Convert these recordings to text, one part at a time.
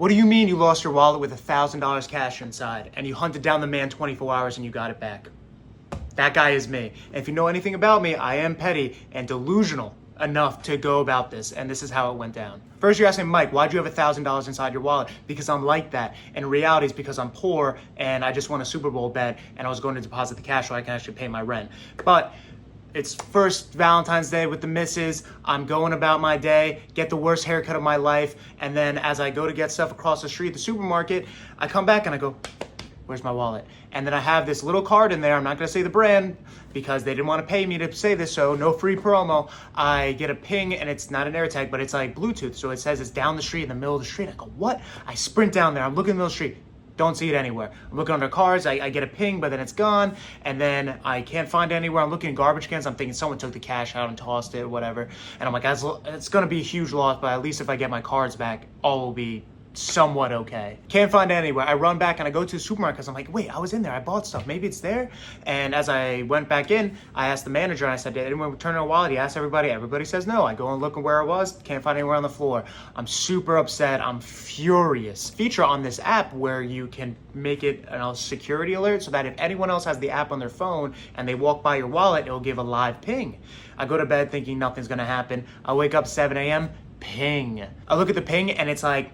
What do you mean you lost your wallet with $1,000 cash inside and you hunted down the man 24 hours and you got it back? That guy is me. And if you know anything about me, I am petty and delusional enough to go about this, and this is how it went down. First, you're asking, Mike, why'd you have $1,000 inside your wallet? Because I'm like that. And reality is because I'm poor and I just won a Super Bowl bet and I was going to deposit the cash so I can actually pay my rent. But it's first Valentine's Day with the missus. I'm going about my day, get the worst haircut of my life, and then as I go to get stuff across the street at the supermarket, I come back and I go, where's my wallet? And then I have this little card in there. I'm not going to say the brand because they didn't want to pay me to say this, so no free promo. I get a ping and it's not an AirTag, but it's like Bluetooth. So it says it's down the street in the middle of the street. I go, what? I sprint down there. I'm looking in the middle of the street. Don't see it anywhere. I'm looking under cars. I get a ping, but then it's gone. And then I can't find it anywhere. I'm looking in garbage cans. I'm thinking someone took the cash out and tossed it or whatever. And I'm like, it's going to be a huge loss, but at least if I get my cards back, all will be somewhat okay. Can't find it anywhere. I run back and I go to the supermarket because I'm like, wait, I was in there. I bought stuff. Maybe it's there. And as I went back in, I asked the manager and I said, did anyone return a wallet? He asked everybody. Everybody says no. I go and look at where it was. Can't find anywhere on the floor. I'm super upset. I'm furious. Feature on this app where you can make it a security alert so that if anyone else has the app on their phone and they walk by your wallet, it'll give a live ping. I go to bed thinking nothing's going to happen. I wake up 7 a.m. Ping. I look at the ping and it's like,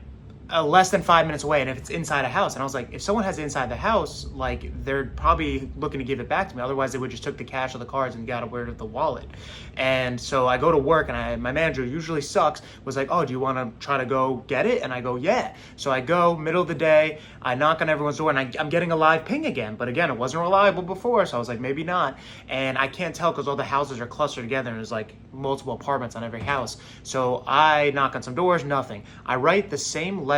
less than 5 minutes away, and if it's inside a house, and I was like, if someone has it inside the house, like they're probably looking to give it back to me. Otherwise, they would just took the cash or the cards and got rid of the wallet. And so I go to work, and my manager usually sucks. Was like, oh, do you want to try to go get it? And I go, yeah. So I go middle of the day. I knock on everyone's door, and I'm getting a live ping again. But again, it wasn't reliable before, so I was like, maybe not. And I can't tell because all the houses are clustered together, and there's like multiple apartments on every house. So I knock on some doors, nothing. I write the same letter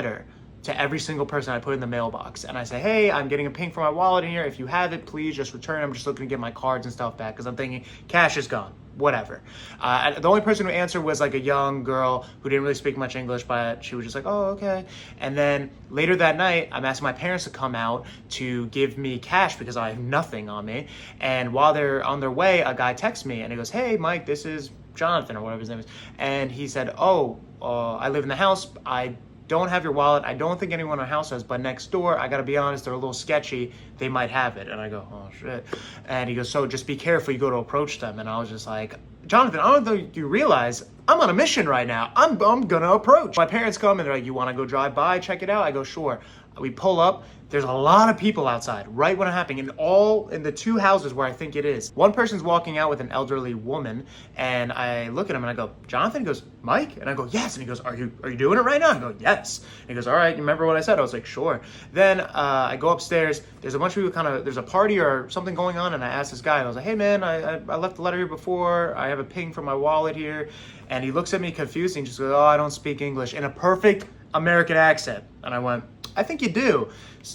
to every single person I put in the mailbox. And I say, hey, I'm getting a ping from my wallet in here. If you have it, please just return. I'm just looking to get my cards and stuff back because I'm thinking cash is gone. Whatever. The only person who answered was like a young girl who didn't really speak much English, but she was just like, oh, okay. And then later that night, I'm asking my parents to come out to give me cash because I have nothing on me. And while they're on their way, a guy texts me and he goes, hey, Mike, this is Jonathan or whatever his name is. And he said, I live in the house. I don't have your wallet. I don't think anyone in our house has, but next door, I gotta be honest, they're a little sketchy. They might have it. And I go, oh shit. And he goes, so just be careful, you go to approach them. And I was just like, Jonathan, I don't think you realize I'm on a mission right now. I'm gonna approach. My parents come and they're like, you wanna go drive by, check it out? I go, sure. We pull up. There's a lot of people outside right when it happened in the two houses where I think it is. One person's walking out with an elderly woman and I look at him and I go, Jonathan? He goes, Mike? And I go, yes. And he goes, are you doing it right now? I go, yes. And he goes, all right, you remember what I said? I was like, sure. Then I go upstairs. There's a bunch of people there's a party or something going on and I asked this guy, I was like, hey man, I left a letter here before. I have a ping from my wallet here. And he looks at me confused and just goes, oh, I don't speak English, in a perfect American accent. And I went, I think you do.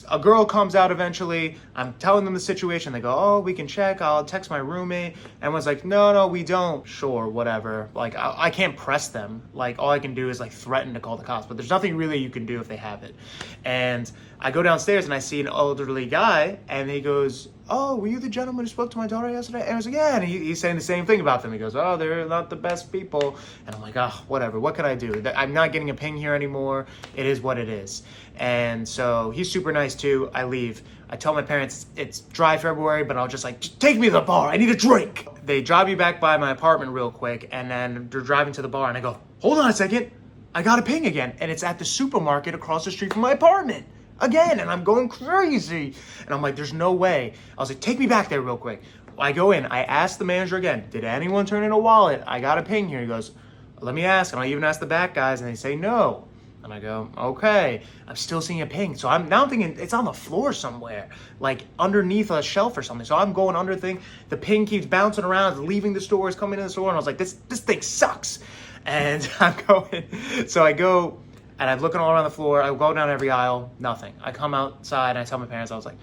A girl comes out eventually. I'm telling them the situation. They go, oh, we can check. I'll text my roommate. Everyone's like, no, we don't. Sure, whatever. Like, I can't press them. Like, all I can do is like threaten to call the cops. But there's nothing really you can do if they have it. And I go downstairs and I see an elderly guy. And he goes, oh, were you the gentleman who spoke to my daughter yesterday? And I was like, yeah. And he's saying the same thing about them. He goes, oh, they're not the best people. And I'm like, oh, whatever. What could I do? I'm not getting a ping here anymore. It is what it is. And so he's super nice too. I leave. I tell my parents it's dry February, but I'll just like, take me to the bar. I need a drink. They drive me back by my apartment real quick. And then they're driving to the bar and I go, hold on a second. I got a ping again. And it's at the supermarket across the street from my apartment. Again, and I'm going crazy. And I'm like, there's no way. I was like, take me back there real quick. I go in, I ask the manager again, did anyone turn in a wallet? I got a ping here. He goes, let me ask. And I even ask the back guys and they say no. And I go, okay. I'm still seeing a ping. So I'm now thinking it's on the floor somewhere, like underneath a shelf or something. So I'm going under the thing. The ping keeps bouncing around, it's leaving the store, it's coming in the store. And I was like, this thing sucks. And I'm going, so I go, and I'm looking all around the floor. I go down every aisle, nothing. I come outside and I tell my parents, I was like,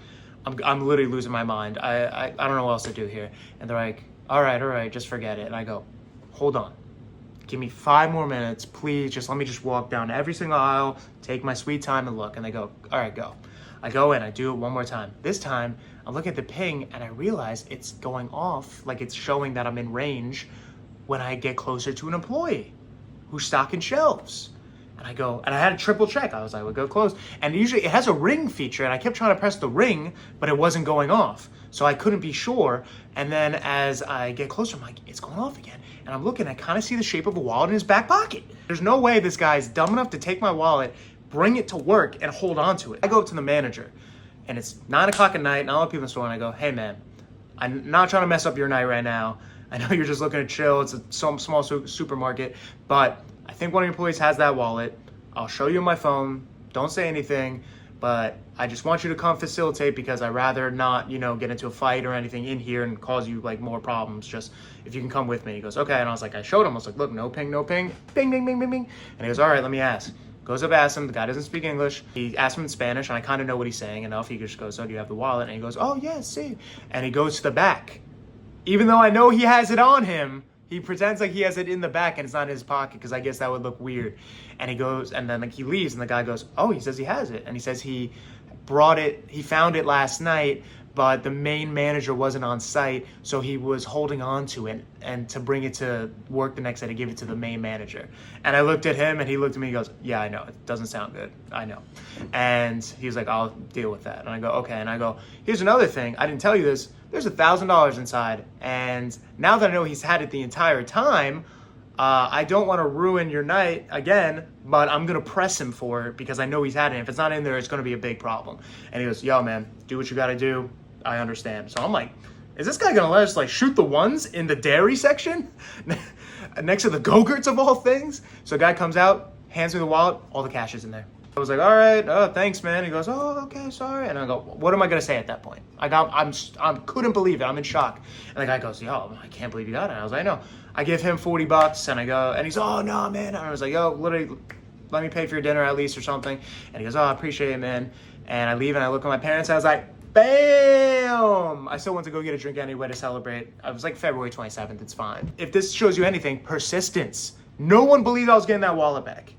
I'm literally losing my mind. I don't know what else to do here. And they're like, all right, just forget it. And I go, hold on. Give me 5 more minutes, please. Let me walk down every single aisle, take my sweet time and look. And they go, all right, go. I go in, I do it one more time. This time, I'm looking at the ping and I realize it's going off, like it's showing that I'm in range when I get closer to an employee who's stocking shelves. And I go, and I had to triple check. I was like, we'll go close. And usually it has a ring feature, and I kept trying to press the ring, but it wasn't going off. So I couldn't be sure. And then as I get closer, I'm like, it's going off again. And I'm looking, I kind of see the shape of a wallet in his back pocket. There's no way this guy's dumb enough to take my wallet, bring it to work, and hold on to it. I go up to the manager, and it's 9 o'clock at night, and all the people in the store, and I go, hey man, I'm not trying to mess up your night right now. I know you're just looking to chill. It's a small supermarket, but I think one of your employees has that wallet. I'll show you my phone. Don't say anything, but I just want you to come facilitate because I'd rather not, get into a fight or anything in here and cause you like more problems. Just if you can come with me. He goes, okay. And I was like, I showed him. I was like, look, no ping, bing, bing, bing, bing, bing. And he goes, all right, let me ask. Goes up, asks him. The guy doesn't speak English. He asks him in Spanish, and I kind of know what he's saying enough. He just goes, oh, do you have the wallet? And he goes, oh, yeah, see. And he goes to the back. Even though I know he has it on him, he pretends like he has it in the back and it's not in his pocket because I guess that would look weird. And he goes, and then he leaves, and the guy goes, oh, he says he has it. And he says he found it last night, but the main manager wasn't on site, so he was holding on to it and to bring it to work the next day to give it to the main manager. And I looked at him, and he looked at me, he goes, yeah, I know, it doesn't sound good, I know. And he was like, I'll deal with that. And I go, okay. And I go, here's another thing, I didn't tell you this, there's $1,000 inside, and now that I know he's had it the entire time, I don't want to ruin your night again, but I'm going to press him for it because I know he's had it. If it's not in there, it's going to be a big problem. And he goes, yo, man, do what you got to do. I understand. So I'm like, is this guy going to let us shoot the ones in the dairy section next to the Go-Gurts of all things? So a guy comes out, hands me the wallet, all the cash is in there. I was like, all right, thanks, man. He goes, oh, okay, sorry. And I go, what am I gonna say at that point? I couldn't believe it. I'm in shock. And the guy goes, yo, I can't believe you got it. And I was like, no. I give him $40, and I go, and he's, oh no, man. And I was like, yo, literally, let me pay for your dinner at least or something. And he goes, oh, I appreciate it, man. And I leave, and I look at my parents, and I was like, bam! I still went to go get a drink anyway to celebrate. I was like, February 27th, it's fine. If this shows you anything, persistence. No one believed I was getting that wallet back.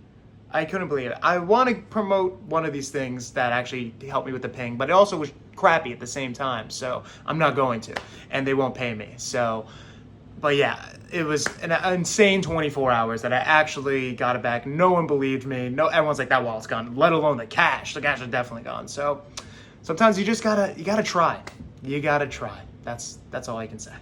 I couldn't believe it. I want to promote one of these things that actually helped me with the ping, but it also was crappy at the same time, so I'm not going to, and they won't pay me. So, but yeah, it was an insane 24 hours that I actually got it back. No one believed me. No, everyone's like, that wallet's gone, let alone the cash. The cash is definitely gone. So sometimes you just gotta try. You gotta try. That's all I can say.